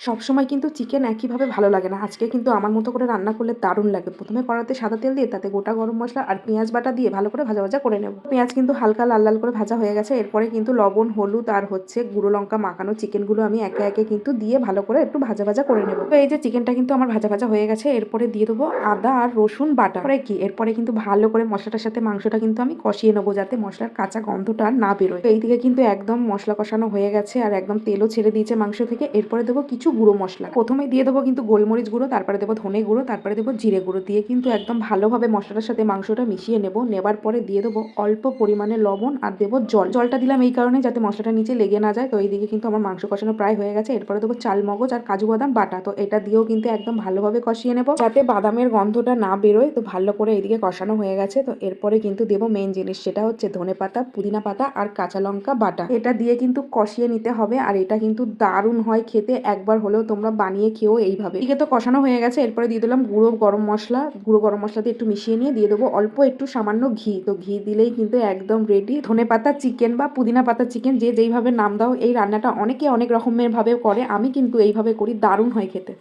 সবসময় কিন্তু চিকেন একইভাবে ভালো লাগে না। আজকে কিন্তু আমার মতো করে রান্না করলে দারুণ লাগে। প্রথমে কড়াতে সাদা তেল দিয়ে তাতে গোটা গরম মসলা আর পেঁয়াজ বাটা দিয়ে ভালো করে ভাজা ভাজা করে নেব। পেঁয়াজ কিন্তু হালকা লাল লাল করে ভাজা হয়ে গেছে। এরপরে কিন্তু লবণ, হলুদ আর গুঁড়ো লঙ্কা মাখানো চিকেনগুলো আমি একে একে কিন্তু দিয়ে ভালো করে একটু ভাজা ভাজা করে নেব। তো এই যে চিকেনটা কিন্তু আমার ভাজা ভাজা হয়ে গেছে। এরপরে দিয়ে দেবো আদা আর রসুন বাটা। এরপরে কিন্তু ভালো করে মশলাটার সাথে মাংসটা কিন্তু আমি কষিয়ে নেবো, যাতে মশলার কাঁচা গন্ধটা না বেরোয়। তো এইদিকে কিন্তু একদম মশলা কষানো হয়ে গেছে আর একদম তেলও ছেড়ে দিয়েছে মাংস থেকে। এরপরে দেবো কিছু গুঁড়ো মশলা। প্রথমে দিয়ে দেবো কিন্তু গোলমরিচ গুঁড়ো, তারপরে দেবো ধনে গুঁড়ো, তারপরে দেবো জিরে গুঁড়ো। দিয়ে কিন্তু একদম ভালোভাবে মশলাটার সাথে মাংসটা মিশিয়ে নেব। নেবার পরে দিয়ে দেবো অল্প পরিমাণে লবণ আর দেবো জল। জলটা দিলাম এই কারণে যাতে মশলাটা নিচে লেগে না যায়। তো এইদিকে কিন্তু আমার মাংস কষানো প্রায় হয়ে গেছে। এরপরে দেবো চাল মগজ আর কাজু বাদাম বাটা। তো এটা দিয়েও কিন্তু একদম ভালোভাবে কষিয়ে নেব, যাতে বাদামের গন্ধটা না বেরোয়। তো ভালো করে এইদিকে কষানো হয়ে গেছে। তো এরপরে কিন্তু দেবো মেন জিনিস, সেটা হচ্ছে ধনে পাতা, পুদিনা পাতা আর কাঁচা লঙ্কা বাটা। এটা দিয়ে কিন্তু কষিয়ে নিতে হবে আর এটা কিন্তু দারুণ হয় খেতে। একবার হলেও তোমরা বানিয়ে খেও এইভাবে। এদিকে তো কষানো হয়ে গেছে। এরপরে দিয়ে দিলাম গুঁড়ো গরম মশলা। গুঁড়ো গরম মশলা দিয়ে একটু মিশিয়ে নিয়ে দিয়ে দেবো অল্প একটু সামান্য ঘি। তো ঘি দিলেই কিন্তু একদম রেডি ধনে পাতা চিকেন বা পুদিনা পাতা চিকেন, যে যেইভাবে নাম দাও। এই রান্নাটা অনেকে অনেক রকমের ভাবে করে, আমি কিন্তু এইভাবে করি, দারুণ হয় খেতে।